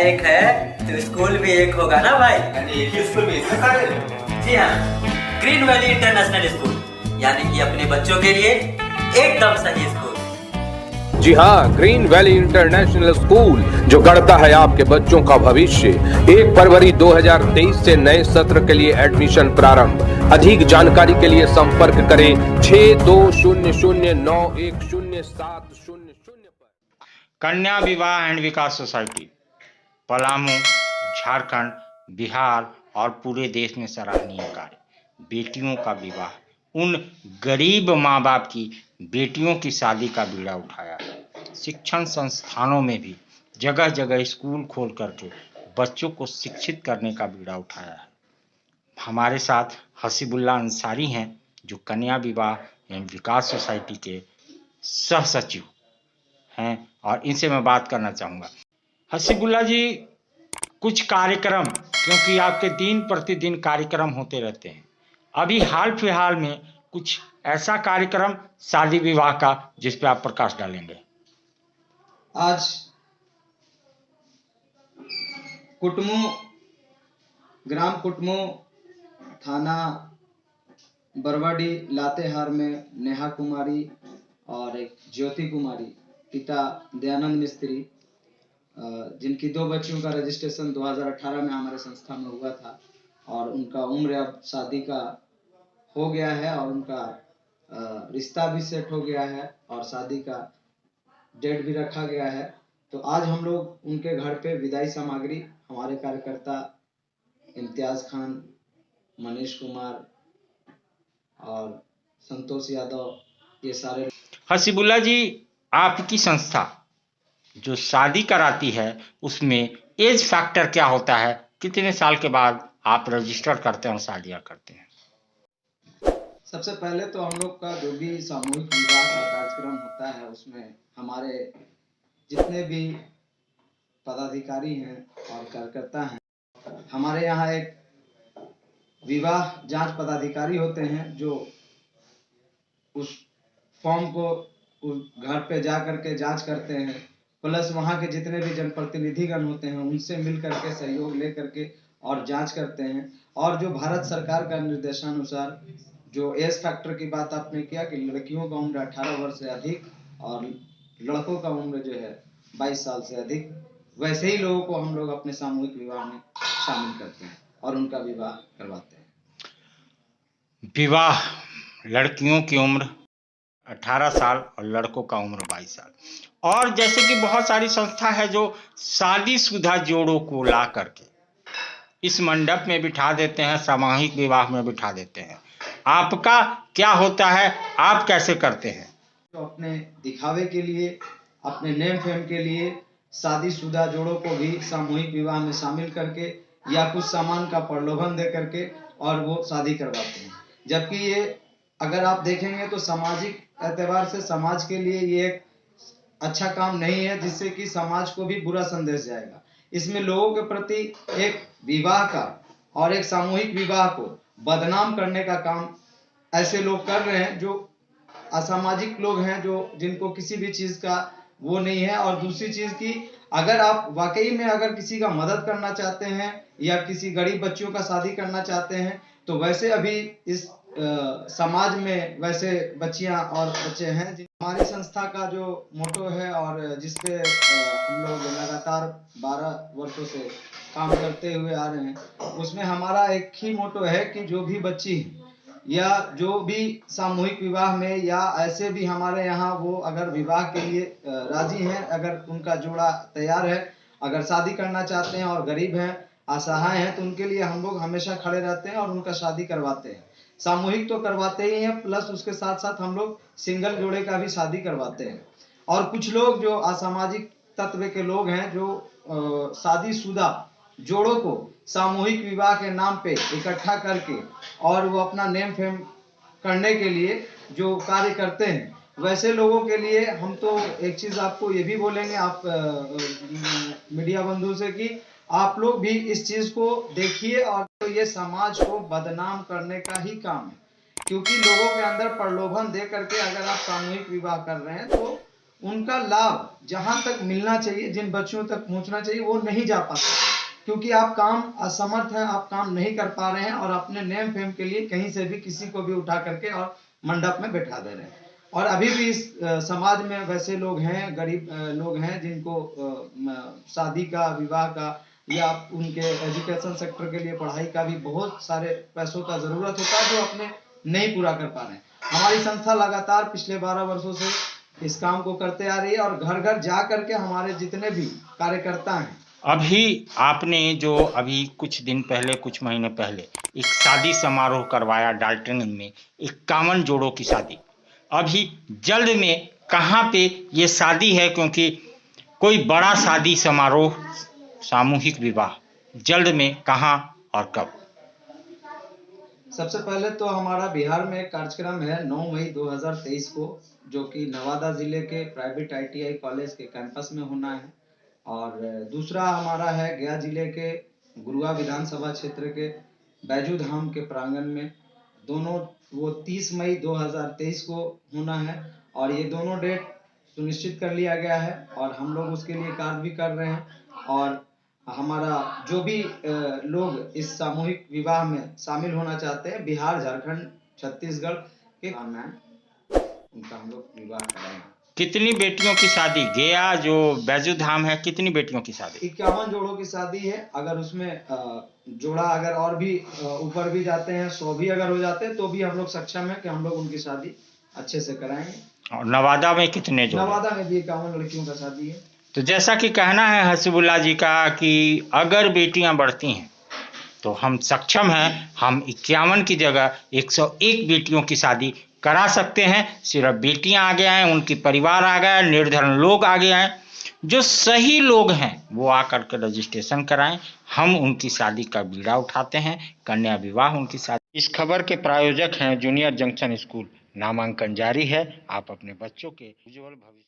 एक है तो स्कूल भी एक होगा ना भाई। एक ही स्कूल में इतने सारे? जी हाँ, ग्रीन वैली इंटरनेशनल स्कूल, यानी कि अपने बच्चों के लिए एकदम सही स्कूल। जी हाँ, ग्रीन वैली इंटरनेशनल स्कूल जो गढ़ता है आपके बच्चों का भविष्य। 1 फरवरी 2023 से नए सत्र के लिए एडमिशन प्रारंभ। अधिक जानकारी के लिए संपर्क करें 6200910700 पर। कन्या विवाह and Vikas society Palamu, Jharkhand, Bihar और पूरे देश में सराहनीय कार्य। बेटियों का विवाह, उन गरीब माँ बाप की बेटियों की शादी का बीड़ा उठाया है। शिक्षण संस्थानों में भी जगह जगह स्कूल खोल करके बच्चों को शिक्षित करने का बीड़ा उठाया है। हमारे साथ हसीबुल्ला अंसारी हैं, जो कन्या विवाह एवं विकास सोसाइटी के सह सचिव हैं, और इनसे मैं बात करना चाहूँगा। हसीबुल्ला जी, कुछ कार्यक्रम, क्योंकि आपके दिन प्रतिदिन कार्यक्रम होते रहते हैं, अभी हाल फिलहाल में कुछ ऐसा कार्यक्रम शादी विवाह का जिस पे आप प्रकाश डालेंगे। आज कुटमू, ग्राम कुटमू, थाना बरवाडी लातेहार में नेहा कुमारी और एक ज्योति कुमारी, पिता दयानंद मिस्त्री, जिनकी 2 बच्चियों का रजिस्ट्रेशन 2018 में हमारे संस्था में हुआ था और उनका उम्र अब शादी का हो गया है और उनका रिश्ता भी सेट हो गया है और शादी का डेट भी रखा गया है। तो आज हम लोग उनके घर पे विदाई सामग्री, हमारे कार्यकर्ता इम्तियाज खान, मनीष कुमार और संतोष यादव, ये सारे। हसीबुल्ला जी, आपकी संस्था जो शादी कराती है उसमें एज फैक्टर क्या होता है? कितने साल के बाद आप रजिस्टर करते हैं और शादियां करते हैं? सबसे पहले तो हम लोग का जो भी सामूहिक विवाह का कार्यक्रम होता है उसमें हमारे जितने भी पदाधिकारी हैं और कार्यकर्ता हैं, हमारे यहाँ एक विवाह जांच पदाधिकारी होते हैं जो उस फॉर्म को घर पे जा करके जांच करते हैं, प्लस वहाँ के जितने भी जनप्रतिनिधिगण होते हैं उनसे मिल करके सहयोग ले करके और जांच करते हैं। और जो भारत सरकार का निर्देशानुसार जो एज फैक्टर की बात आपने किया कि लड़कियों का उम्र 18 वर्ष से अधिक और लड़कों का उम्र जो है 22 साल से अधिक, वैसे ही लोगों को हम लोग अपने सामूहिक विवाह में शामिल करते हैं और उनका विवाह करवाते हैं। विवाह, लड़कियों की उम्र 18 साल और लड़कों का उम्र 22 साल। और जैसे कि बहुत सारी संस्था है जो शादीशुदा जोड़ों को ला करके इस मंडप में बिठा देते हैं, सामूहिक विवाह में बिठा देते हैं। आपका क्या होता है, आप कैसे करते हैं? तो अपने दिखावे के लिए, अपने नेम फेम के लिए शादीशुदा जोड़ों को भी सामूहिक विवाह में शामिल करके या कुछ सामान का प्रलोभन दे करके और वो शादी करवाते हैं। जबकि ये अगर आप देखेंगे तो सामाजिक एतबार से समाज के लिए ये एक अच्छा काम नहीं है, जिससे कि समाज को भी बुरा संदेश जाएगा। इसमें लोगों के प्रति एक विवाह का और एक सामूहिक विवाह को बदनाम करने का काम ऐसे लोग कर रहे हैं जो असामाजिक लोग हैं, जो जिनको किसी भी चीज का वो नहीं है। और दूसरी चीज की, अगर आप वाकई में अगर किसी का मदद करना चाहते हैं या किसी गरीब बच्चियों का शादी करना चाहते हैं तो वैसे अभी इस समाज में वैसे बच्चियां और बच्चे हैं। हमारी संस्था का जो मोटो है और जिसपे हम लोग लगातार 12 वर्षों से काम करते हुए आ रहे हैं, उसमें हमारा एक ही मोटो है कि जो भी बच्ची या जो भी सामूहिक विवाह में या ऐसे भी हमारे यहाँ वो अगर विवाह के लिए राजी हैं, अगर उनका जोड़ा तैयार है, अगर शादी करना चाहते हैं और गरीब हैं, असहाय हैं, तो उनके लिए हम लोग हमेशा खड़े रहते हैं और उनका शादी करवाते हैं। सामूहिक तो करवाते ही हैं, प्लस उसके साथ साथ हम लोग सिंगल जोड़े का भी शादी करवाते हैं। और कुछ लोग जो असामाजिक तत्व के लोग हैं जो शादीशुदा जोड़ों को सामूहिक विवाह के नाम पे इकट्ठा करके और वो अपना नेम फेम करने के लिए जो कार्य करते हैं, वैसे लोगों के लिए हम तो एक चीज आपको ये भी बोलेंगे आप मीडिया बंधु से कि आप लोग भी इस चीज को देखिए और तो ये समाज को बदनाम करने का ही काम है। क्योंकि लोगों के अंदर प्रलोभन दे करके अगर आप सामूहिक विवाह कर रहे हैं तो उनका लाभ जहां तक मिलना चाहिए, जिन बच्चों तक पहुंचना चाहिए, वो नहीं जा पाता, क्योंकि आप काम असमर्थ हैं, आप काम नहीं कर पा रहे हैं और अपने नेम फेम के लिए कहीं से भी किसी को भी उठा करके और मंडप में बैठा दे रहे हैं। और अभी भी इस समाज में वैसे लोग हैं, गरीब लोग हैं, जिनको शादी का, विवाह का या उनके एजुकेशन सेक्टर के लिए पढ़ाई का भी बहुत सारे पैसों का जरूरत होता है, जो अपने नहीं पूरा कर पा रहे हैं। हमारी संस्था लगातार पिछले 12 वर्षों से इस काम को करते आ रही है और घर घर जा करके हमारे जितने भी कार्यकर्ता हैं। अभी आपने जो अभी कुछ दिन पहले, कुछ महीने पहले एक शादी समारोह करवाया डाल्टनगंज में, 51 जोड़ों की शादी। अभी जल्द में कहाँ पे ये शादी है, क्योंकि कोई बड़ा शादी समारोह, सामूहिक विवाह जल्द में कहाँ और कब? सबसे पहले तो हमारा बिहार में एक कार्यक्रम है 9 मई 2023 को, जो कि नवादा जिले के प्राइवेट ITI कॉलेज के कैंपस में होना है। और दूसरा हमारा है गया जिले के गुरुआ विधानसभा क्षेत्र के बैजू धाम के प्रांगण में। दोनों वो 30 मई 2023 को होना है और ये दोनों डेट सुनिश्चित कर लिया गया है और हम लोग उसके लिए कार्य भी कर रहे हैं। और हमारा जो भी लोग इस सामूहिक विवाह में शामिल होना चाहते हैं, बिहार, झारखंड, छत्तीसगढ़ के में उनका हम लोग विवाह कराएंगे। कितनी बेटियों की शादी? गया जो बैजू धाम है, कितनी बेटियों की शादी? 51 जोड़ों की शादी है। अगर उसमें जोड़ा अगर और भी ऊपर भी जाते हैं, 100 भी अगर हो जाते हैं, तो भी हम लोग सक्षम है कि हम लोग उनकी शादी अच्छे से कराएंगे। और नवादा में कितने जोड़े? नवादा में भी 51 लड़कियों का शादी है। तो जैसा कि कहना है हसीबुल्ला जी का कि अगर बेटियां बढ़ती हैं तो हम सक्षम हैं, हम 51 की जगह 101 बेटियों की शादी करा सकते हैं। सिर्फ बेटियां आगे आए, उनकी परिवार आ गए, निर्धन लोग आगे आए, जो सही लोग हैं वो आकर के रजिस्ट्रेशन कराएं, हम उनकी शादी का बीड़ा उठाते हैं, कन्या विवाह उनकी शादी। इस खबर के प्रायोजक हैं जूनियर जंक्शन स्कूल। नामांकन जारी है, आप अपने बच्चों के उज्जवल भविष्य